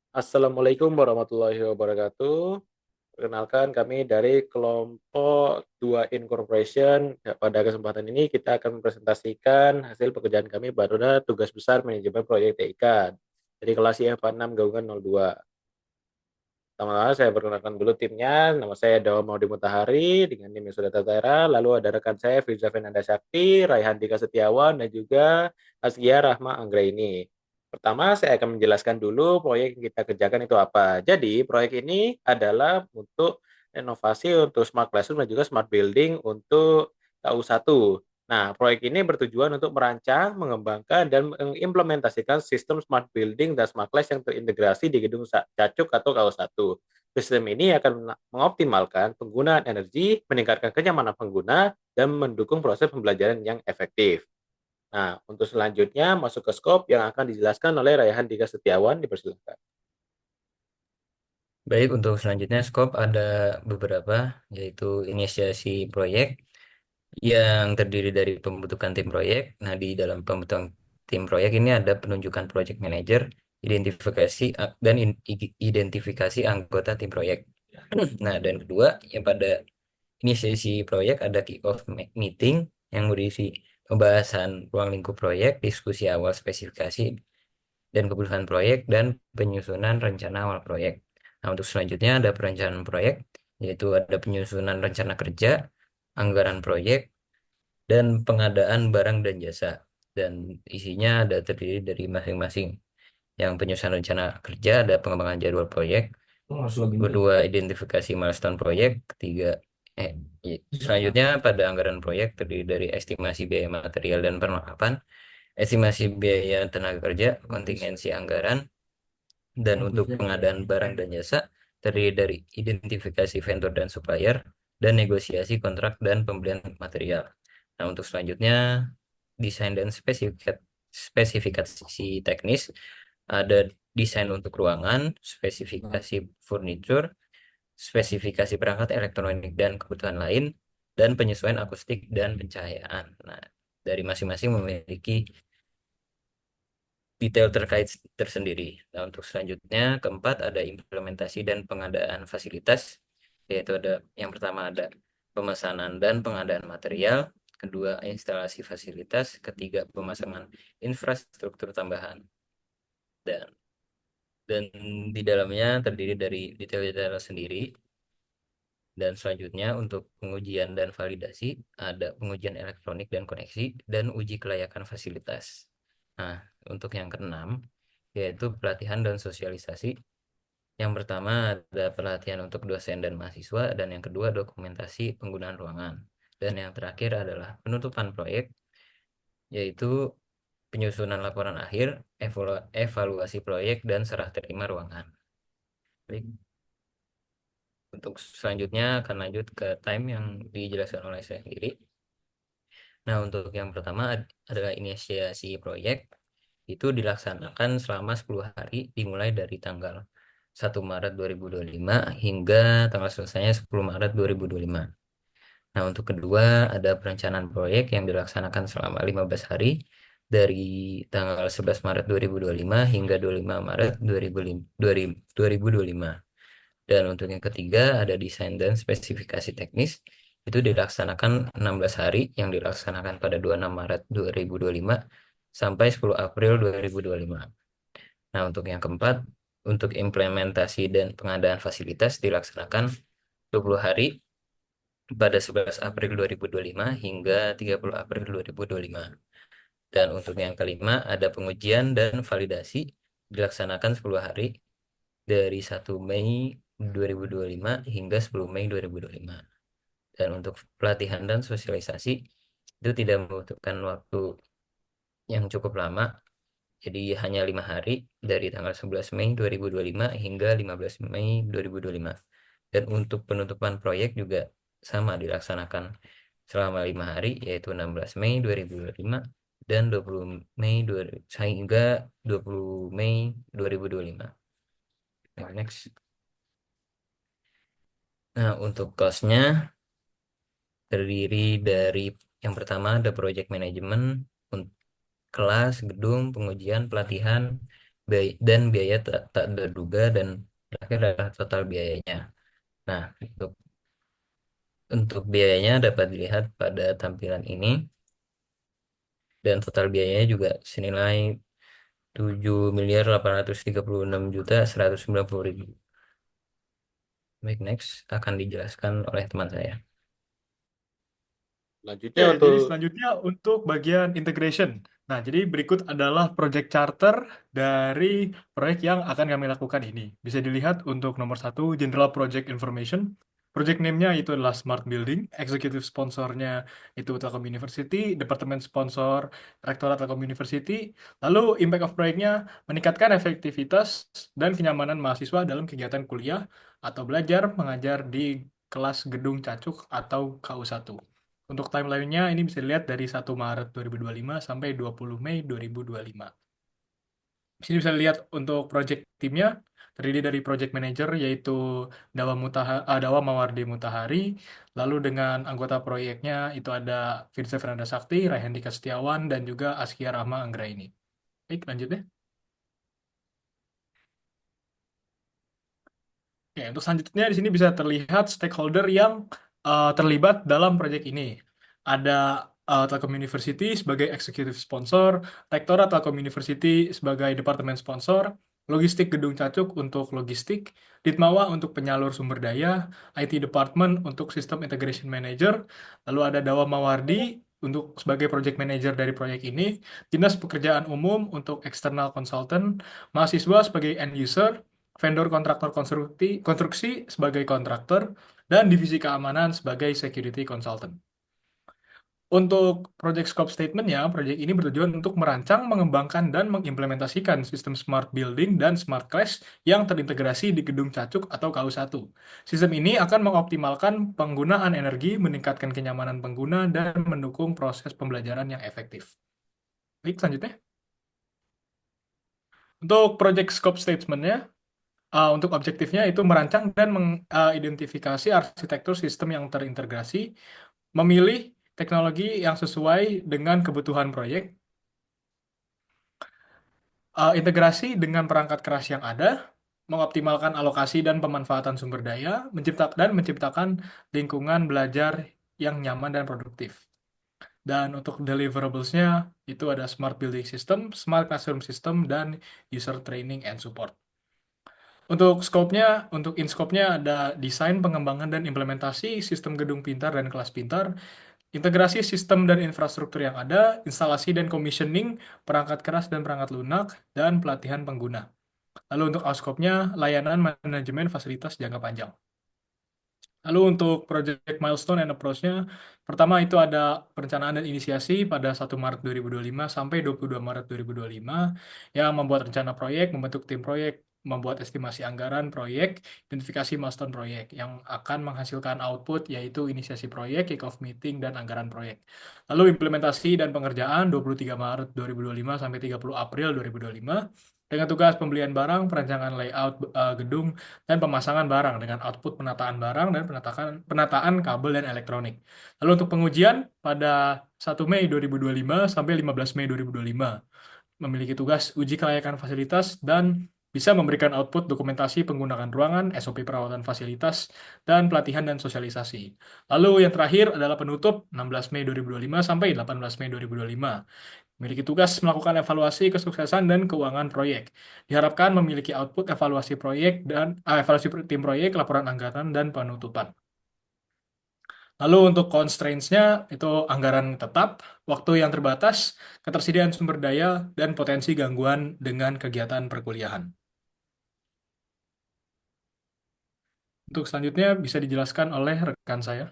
Assalamualaikum warahmatullahi wabarakatuh. Perkenalkan kami dari kelompok 2 Incorporation. Ya, pada kesempatan ini kita akan mempresentasikan hasil pekerjaan kami pada tugas besar manajemen proyek TIK dari kelas IFA 6 Gabungan 02. Pertama-tama saya perkenalkan dulu timnya. Nama saya Dawa Maudi Mutahari dengan tim yang sudah tertera. Lalu ada rekan saya Firza Fernanda Sakti, Raihan Dika Setiawan, dan juga Askia Rahma Anggraini. Pertama, saya akan menjelaskan dulu proyek yang kita kerjakan itu apa. Jadi, proyek ini adalah untuk renovasi untuk Smart Classroom dan juga Smart Building untuk KU1. Nah, proyek ini bertujuan untuk merancang, mengembangkan, dan mengimplementasikan sistem smart building dan smart class yang terintegrasi di gedung Cacuk atau KU1. Sistem ini akan mengoptimalkan penggunaan energi, meningkatkan kenyamanan pengguna, dan mendukung proses pembelajaran yang efektif. Nah, untuk selanjutnya masuk ke skop yang akan dijelaskan oleh Raihan Dika Setiawan, dipersilakan. Baik, untuk selanjutnya skop ada beberapa, yaitu inisiasi proyek yang terdiri dari pembentukan tim proyek. Nah, di dalam pembentukan tim proyek ini ada penunjukan project manager, identifikasi identifikasi anggota tim proyek. Nah, dan kedua, yang pada inisiasi proyek ada kick-off meeting yang berisi pembahasan ruang lingkup proyek, diskusi awal spesifikasi dan kebutuhan proyek, dan penyusunan rencana awal proyek. Nah, untuk selanjutnya ada perencanaan proyek, yaitu ada penyusunan rencana kerja, anggaran proyek, dan pengadaan barang dan jasa. Dan isinya ada terdiri dari masing-masing. Yang penyusunan rencana kerja ada pengembangan jadwal proyek, kedua identifikasi milestone proyek, ketiga eh, selanjutnya pada anggaran proyek terdiri dari estimasi biaya material dan perlengkapan, estimasi biaya tenaga kerja, kontingensi anggaran, dan untuk pengadaan barang dan jasa terdiri dari identifikasi vendor dan supplier dan negosiasi kontrak dan pembelian material. Nah, untuk selanjutnya desain dan spesifikasi teknis ada desain untuk ruangan, spesifikasi furniture, spesifikasi perangkat elektronik dan kebutuhan lain, dan penyesuaian akustik dan pencahayaan. Nah, dari masing-masing memiliki detail terkait tersendiri. Nah, untuk selanjutnya, keempat ada implementasi dan pengadaan fasilitas, yaitu ada yang pertama ada pemesanan dan pengadaan material, kedua instalasi fasilitas, ketiga pemasangan infrastruktur tambahan, dan dan di dalamnya terdiri dari detail-detail sendiri. Dan selanjutnya untuk pengujian dan validasi ada pengujian elektronik dan koneksi dan uji kelayakan fasilitas. Nah, untuk yang keenam yaitu pelatihan dan sosialisasi. Yang pertama ada pelatihan untuk dosen dan mahasiswa, dan yang kedua dokumentasi penggunaan ruangan. Dan yang terakhir adalah penutupan proyek, yaitu penyusunan laporan akhir, evaluasi proyek, dan serah terima ruangan. Baik, untuk selanjutnya akan lanjut ke time yang dijelaskan oleh saya sendiri. Nah, untuk yang pertama adalah inisiasi proyek. Itu dilaksanakan selama 10 hari dimulai dari tanggal 1 Maret 2025 hingga tanggal selesainya 10 Maret 2025. Nah, untuk kedua ada perencanaan proyek yang dilaksanakan selama 15 hari dari tanggal 11 Maret 2025 hingga 25 Maret 2025. Dan untuk yang ketiga ada desain dan spesifikasi teknis. Itu dilaksanakan 16 hari yang dilaksanakan pada 26 Maret 2025 sampai 10 April 2025. Nah, untuk yang keempat, untuk implementasi dan pengadaan fasilitas dilaksanakan 20 hari pada 11 April 2025 hingga 30 April 2025. Dan untuk yang kelima, ada pengujian dan validasi dilaksanakan 10 hari dari 1 Mei 2025 hingga 10 Mei 2025. Dan untuk pelatihan dan sosialisasi itu tidak membutuhkan waktu yang cukup lama, jadi hanya 5 hari dari tanggal 11 Mei 2025 hingga 15 Mei 2025. Dan untuk penutupan proyek juga sama dilaksanakan selama 5 hari, yaitu 16 Mei 2025 dan 20 Mei 2, hingga 20 Mei 2025. Nah, next. Nah, untuk cost-nya terdiri dari yang pertama ada project management, kelas, gedung, pengujian, pelatihan, dan biaya tak terduga, dan terakhir adalah total biayanya. Nah, untuk biayanya dapat dilihat pada tampilan ini, dan total biayanya juga senilai 7.836.190.000. Baik, next akan dijelaskan oleh teman saya. Selanjutnya Oke, jadi untuk selanjutnya untuk bagian integration. Nah, jadi berikut adalah project charter dari proyek yang akan kami lakukan ini. Bisa dilihat untuk nomor satu, General Project Information. Project name-nya itu adalah Smart Building. Executive sponsornya itu Telkom University. Departemen sponsor Rektorat Telkom University. Lalu impact of proyeknya meningkatkan efektivitas dan kenyamanan mahasiswa dalam kegiatan kuliah atau belajar mengajar di kelas gedung Cacuk atau KU1. Untuk timeline-nya ini bisa dilihat dari 1 Maret 2025 sampai 20 Mei 2025. Di sini bisa dilihat untuk project timnya terdiri dari project manager yaitu Dawa Mawardi Mutahari, lalu dengan anggota proyeknya itu ada Firza Fernanda Sakti, Raihandika Setiawan, dan juga Askia Rahma Anggraini. Baik, lanjut deh. Oke, untuk selanjutnya di sini bisa terlihat stakeholder yang terlibat dalam proyek ini. Ada Telkom University sebagai executive sponsor, Rektorat Telkom University sebagai departemen sponsor, Logistik Gedung Cacuk untuk logistik, Ditmawa untuk penyalur sumber daya, IT Department untuk System Integration Manager, lalu ada Dawa Mawardi untuk sebagai project manager dari proyek ini, Dinas Pekerjaan Umum untuk external consultant, mahasiswa sebagai end user, vendor kontraktor konstruksi sebagai kontraktor, dan divisi keamanan sebagai security consultant. Untuk project scope statement-nya, proyek ini bertujuan untuk merancang, mengembangkan, dan mengimplementasikan sistem smart building dan smart class yang terintegrasi di gedung Cacuk atau KU1. Sistem ini akan mengoptimalkan penggunaan energi, meningkatkan kenyamanan pengguna, dan mendukung proses pembelajaran yang efektif. Baik, selanjutnya. Untuk project scope statement-nya, untuk objektifnya itu merancang dan mengidentifikasi arsitektur sistem yang terintegrasi, memilih teknologi yang sesuai dengan kebutuhan proyek, integrasi dengan perangkat keras yang ada, mengoptimalkan alokasi dan pemanfaatan sumber daya, menciptakan lingkungan belajar yang nyaman dan produktif. Dan untuk deliverables-nya itu ada smart building system, smart classroom system, dan user training and support. Untuk scope-nya, untuk in-scope-nya ada desain, pengembangan, dan implementasi sistem gedung pintar dan kelas pintar, integrasi sistem dan infrastruktur yang ada, instalasi dan commissioning perangkat keras dan perangkat lunak, dan pelatihan pengguna. Lalu untuk out-scope-nya, layanan manajemen fasilitas jangka panjang. Lalu untuk project milestone and approach-nya, pertama itu ada perencanaan dan inisiasi pada 1 Maret 2025 sampai 22 Maret 2025 yang membuat rencana proyek, membentuk tim proyek, membuat estimasi anggaran proyek, identifikasi milestone proyek yang akan menghasilkan output yaitu inisiasi proyek, kick-off meeting, dan anggaran proyek. Lalu implementasi dan pengerjaan 23 Maret 2025 sampai 30 April 2025 dengan tugas pembelian barang, perancangan layout gedung, dan pemasangan barang dengan output penataan barang dan penataan kabel dan elektronik. Lalu untuk pengujian pada 1 Mei 2025 sampai 15 Mei 2025 memiliki tugas uji kelayakan fasilitas dan bisa memberikan output dokumentasi penggunaan ruangan, SOP perawatan fasilitas, dan pelatihan dan sosialisasi. Lalu yang terakhir adalah penutup 16 Mei 2025 sampai 18 Mei 2025. Memiliki tugas melakukan evaluasi kesuksesan dan keuangan proyek. Diharapkan memiliki output evaluasi proyek dan evaluasi tim proyek, laporan anggaran, dan penutupan. Lalu untuk constraints-nya itu anggaran tetap, waktu yang terbatas, ketersediaan sumber daya, dan potensi gangguan dengan kegiatan perkuliahan. Untuk selanjutnya bisa dijelaskan oleh rekan saya.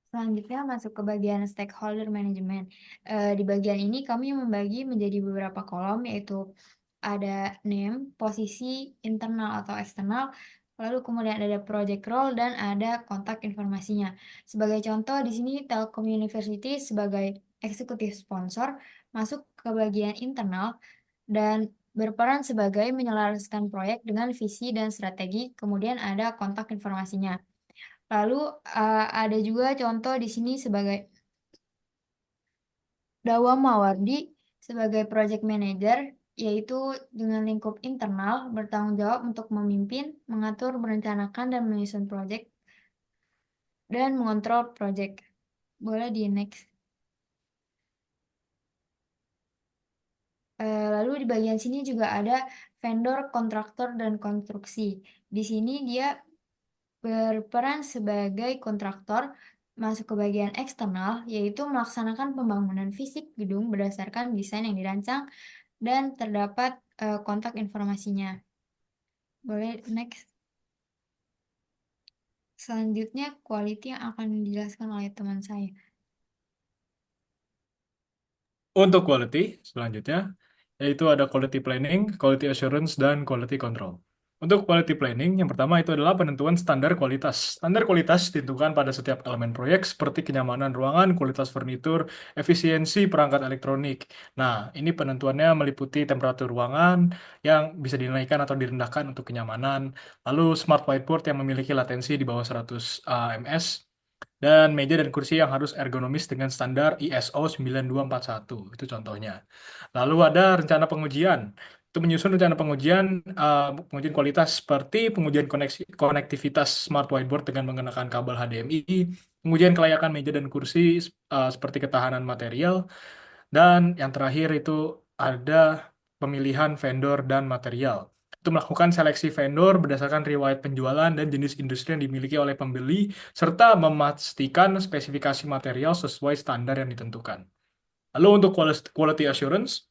Selanjutnya masuk ke bagian stakeholder management. Di bagian ini kami membagi menjadi beberapa kolom, yaitu ada name, posisi, internal atau eksternal, lalu kemudian ada project role, dan ada kontak informasinya. Sebagai contoh, di sini Telkom University sebagai eksekutif sponsor masuk ke bagian internal dan berperan sebagai menyelaraskan proyek dengan visi dan strategi, kemudian ada kontak informasinya. Lalu ada juga contoh di sini sebagai Dawa Mawardi sebagai project manager, yaitu dengan lingkup internal bertanggung jawab untuk memimpin, mengatur, merencanakan, dan menyusun project, dan mengontrol project. Boleh di next. Lalu di bagian sini juga ada vendor, kontraktor, dan konstruksi. Di sini dia berperan sebagai kontraktor, masuk ke bagian eksternal, yaitu melaksanakan pembangunan fisik gedung berdasarkan desain yang dirancang dan terdapat kontak informasinya. Boleh next. Selanjutnya quality yang akan dijelaskan oleh teman saya. Untuk quality, selanjutnya, yaitu ada quality planning, quality assurance, dan quality control. Untuk quality planning, yang pertama itu adalah penentuan standar kualitas. Standar kualitas ditentukan pada setiap elemen proyek seperti kenyamanan ruangan, kualitas furnitur, efisiensi perangkat elektronik. Nah, ini penentuannya meliputi temperatur ruangan yang bisa dinaikkan atau direndahkan untuk kenyamanan, lalu smart whiteboard yang memiliki latensi di bawah 100 ms, dan meja dan kursi yang harus ergonomis dengan standar ISO 9241. Itu contohnya. Lalu ada rencana pengujian. Itu menyusun rencana pengujian kualitas seperti pengujian konektivitas smart whiteboard dengan menggunakan kabel HDMI, pengujian kelayakan meja dan kursi seperti ketahanan material, dan yang terakhir itu ada pemilihan vendor dan material. Itu melakukan seleksi vendor berdasarkan riwayat penjualan dan jenis industri yang dimiliki oleh pembeli, serta memastikan spesifikasi material sesuai standar yang ditentukan. Lalu untuk quality assurance,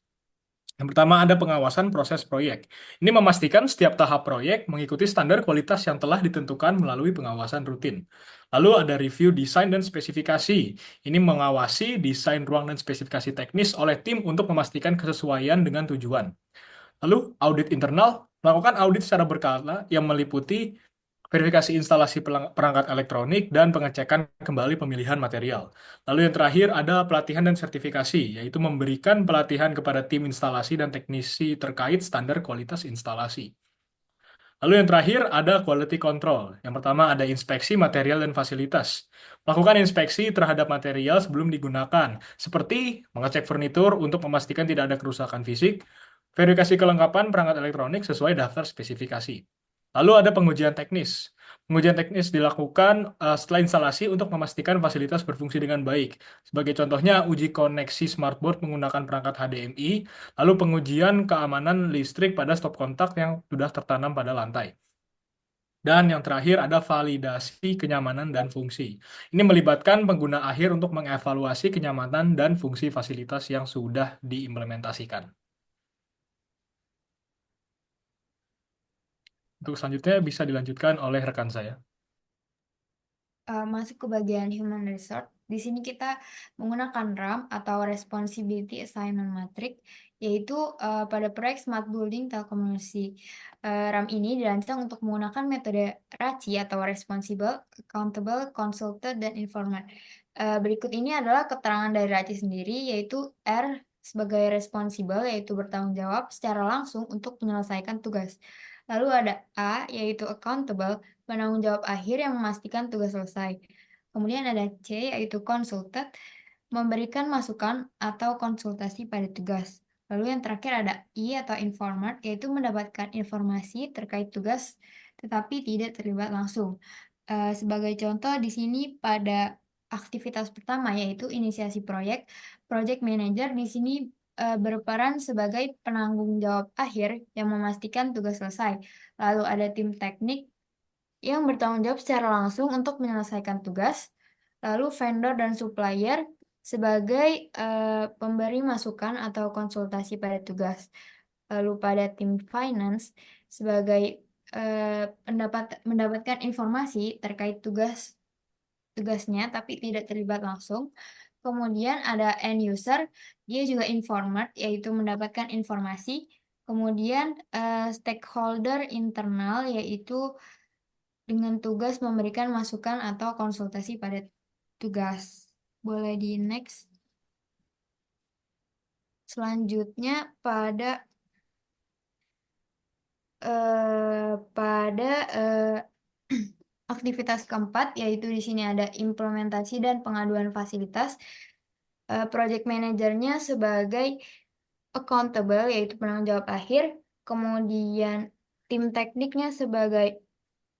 yang pertama ada pengawasan proses proyek. Ini memastikan setiap tahap proyek mengikuti standar kualitas yang telah ditentukan melalui pengawasan rutin. Lalu ada review desain dan spesifikasi. Ini mengawasi desain ruang dan spesifikasi teknis oleh tim untuk memastikan kesesuaian dengan tujuan. Lalu audit internal, melakukan audit secara berkala yang meliputi verifikasi instalasi perangkat elektronik dan pengecekan kembali pemilihan material. Lalu yang terakhir ada pelatihan dan sertifikasi, yaitu memberikan pelatihan kepada tim instalasi dan teknisi terkait standar kualitas instalasi. Lalu yang terakhir ada quality control. Yang pertama ada inspeksi material dan fasilitas. Melakukan inspeksi terhadap material sebelum digunakan, seperti mengecek furnitur untuk memastikan tidak ada kerusakan fisik, verifikasi kelengkapan perangkat elektronik sesuai daftar spesifikasi. Lalu ada pengujian teknis. Pengujian teknis dilakukan setelah instalasi untuk memastikan fasilitas berfungsi dengan baik. Sebagai contohnya, uji koneksi smartboard menggunakan perangkat HDMI, lalu pengujian keamanan listrik pada stop kontak yang sudah tertanam pada lantai. Dan yang terakhir ada validasi kenyamanan dan fungsi. Ini melibatkan pengguna akhir untuk mengevaluasi kenyamanan dan fungsi fasilitas yang sudah diimplementasikan. Untuk selanjutnya bisa dilanjutkan oleh rekan saya. Masuk ke bagian human resource. Di sini kita menggunakan RAM atau Responsibility Assignment Matrix, yaitu pada proyek Smart Building Telekomunikasi. RAM ini dirancang untuk menggunakan metode RACI atau Responsible, Accountable, Consulted, dan Informed. Berikut ini adalah keterangan dari RACI sendiri, yaitu R sebagai responsible, yaitu bertanggung jawab secara langsung untuk menyelesaikan tugas. Lalu ada A, yaitu accountable, penanggung jawab akhir yang memastikan tugas selesai. Kemudian ada C, yaitu consulted, memberikan masukan atau konsultasi pada tugas. Lalu yang terakhir ada I atau informed, yaitu mendapatkan informasi terkait tugas tetapi tidak terlibat langsung. Sebagai contoh di sini pada aktivitas pertama yaitu inisiasi proyek, project manager di sini berperan sebagai penanggung jawab akhir yang memastikan tugas selesai. Lalu ada tim teknik yang bertanggung jawab secara langsung untuk menyelesaikan tugas. Lalu vendor dan supplier sebagai pemberi masukan atau konsultasi pada tugas. Lalu pada tim finance sebagai mendapatkan informasi terkait tugasnya tapi tidak terlibat langsung. Kemudian ada end user, dia juga informed, yaitu mendapatkan informasi. Kemudian stakeholder internal, yaitu dengan tugas memberikan masukan atau konsultasi pada tugas. Boleh di next. Selanjutnya pada aktivitas keempat, yaitu di sini ada implementasi dan pengaduan fasilitas. Project manajernya sebagai accountable yaitu penanggung jawab akhir, kemudian tim tekniknya sebagai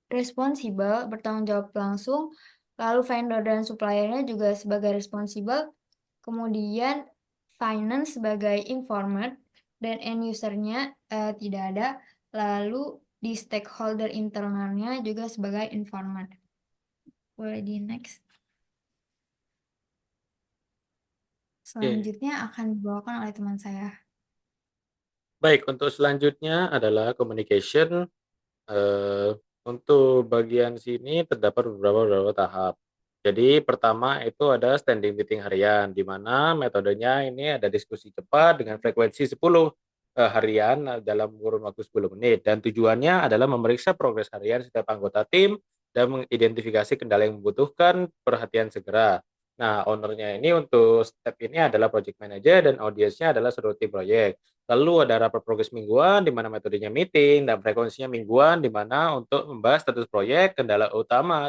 responsible bertanggung jawab langsung, lalu vendor dan suppliernya juga sebagai responsible, kemudian finance sebagai informed dan end usernya tidak ada, lalu di stakeholder internalnya juga sebagai informed. Boleh di next. Selanjutnya akan dibawakan oleh teman saya. Baik, untuk selanjutnya adalah communication. Untuk bagian sini terdapat beberapa tahap. Jadi pertama itu ada standing meeting harian, di mana metodenya ini ada diskusi cepat dengan frekuensi 10 harian dalam kurun waktu 10 menit. Dan tujuannya adalah memeriksa progres harian setiap anggota tim dan mengidentifikasi kendala yang membutuhkan perhatian segera. Nah, ownernya ini untuk step ini adalah project manager dan audiensnya adalah seluruh tim proyek. Lalu ada rapat progres mingguan di mana metodenya meeting dan frekuensinya mingguan di mana untuk membahas status proyek, kendala utama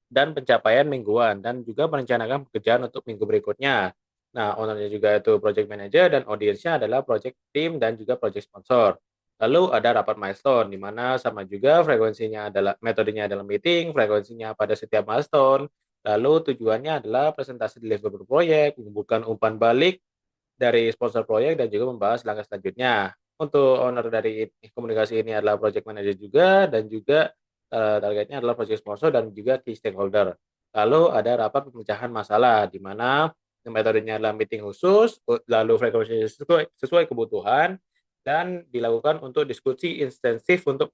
dan pencapaian mingguan dan juga merencanakan pekerjaan untuk minggu berikutnya. Nah, ownernya juga itu project manager dan audiensnya adalah project team dan juga project sponsor. Lalu ada rapat milestone di mana sama juga frekuensinya adalah metodenya adalah meeting, frekuensinya pada setiap milestone. Lalu tujuannya adalah presentasi deliverable proyek, mengumpulkan umpan balik dari sponsor proyek dan juga membahas langkah selanjutnya. Untuk owner dari komunikasi ini adalah project manager juga dan juga targetnya adalah project sponsor dan juga key stakeholder. Lalu ada rapat pemecahan masalah di mana metodenya adalah meeting khusus, lalu frekuensi sesuai kebutuhan dan dilakukan untuk diskusi intensif untuk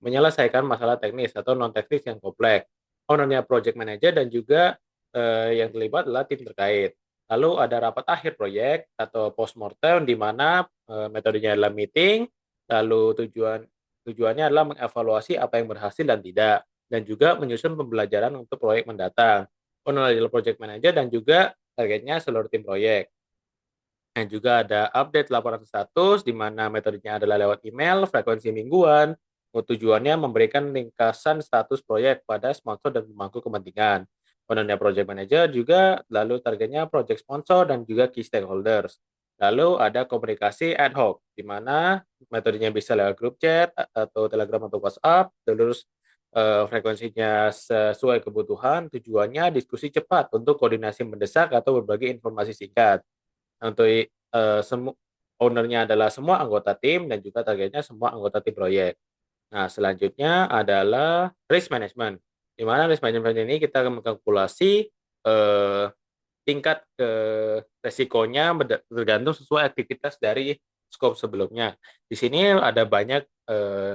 menyelesaikan masalah teknis atau non teknis yang kompleks. Ownernya project manager dan juga yang terlibat adalah tim terkait. Lalu ada rapat akhir proyek atau postmortem di mana metodenya adalah meeting, lalu tujuannya adalah mengevaluasi apa yang berhasil dan tidak, dan juga menyusun pembelajaran untuk proyek mendatang. Owner adalah project manager dan juga targetnya seluruh tim proyek. Dan juga ada update laporan status di mana metodenya adalah lewat email, frekuensi mingguan. Tujuannya memberikan ringkasan status proyek pada sponsor dan pemangku kepentingan. Ownernya project manager juga, lalu targetnya project sponsor dan juga key stakeholders. Lalu ada komunikasi ad hoc, di mana metodenya bisa lewat grup chat atau telegram atau WhatsApp, terus frekuensinya sesuai kebutuhan, tujuannya diskusi cepat untuk koordinasi mendesak atau berbagi informasi singkat. Untuk ownernya adalah semua anggota tim dan juga targetnya semua anggota tim proyek. Nah, selanjutnya adalah risk management. Di mana risk management ini kita akan mengkalkulasi tingkat resikonya tergantung sesuai aktivitas dari scope sebelumnya. Di sini ada banyak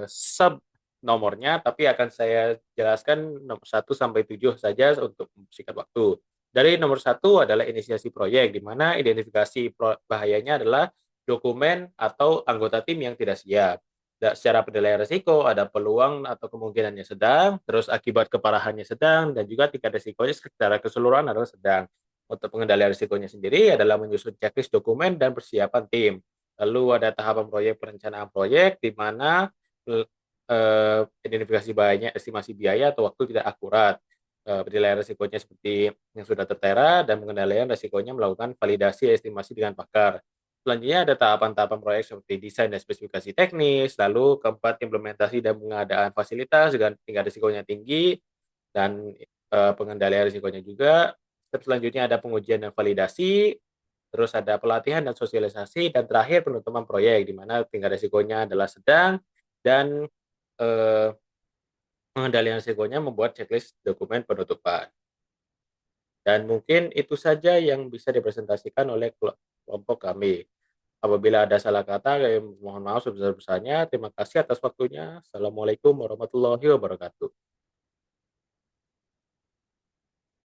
sub nomornya, tapi akan saya jelaskan nomor 1 sampai 7 saja untuk mempersingkat waktu. Dari nomor 1 adalah inisiasi proyek, di mana identifikasi bahayanya adalah dokumen atau anggota tim yang tidak siap. Secara penilaian risiko, ada peluang atau kemungkinannya sedang, terus akibat keparahannya sedang, dan juga tingkat risikonya secara keseluruhan adalah sedang. Untuk pengendalian risikonya sendiri adalah menyusun checklist dokumen dan persiapan tim. Lalu ada tahapan proyek perencanaan proyek, di mana identifikasi bahayanya, estimasi biaya atau waktu tidak akurat. Penilaian risikonya seperti yang sudah tertera dan pengendalian risikonya melakukan validasi estimasi dengan pakar. Selanjutnya ada tahapan-tahapan proyek seperti desain dan spesifikasi teknis, lalu keempat implementasi dan pengadaan fasilitas dengan tingkat risikonya tinggi dan pengendalian risikonya juga. Step selanjutnya ada pengujian dan validasi, terus ada pelatihan dan sosialisasi, dan terakhir penutupan proyek di mana tingkat risikonya adalah sedang dan pengendalian risikonya membuat checklist dokumen penutupan. Dan mungkin itu saja yang bisa dipresentasikan oleh kelompok kami. Apabila ada salah kata, kami mohon maaf sebesar-besarnya. Terima kasih atas waktunya. Assalamualaikum warahmatullahi wabarakatuh.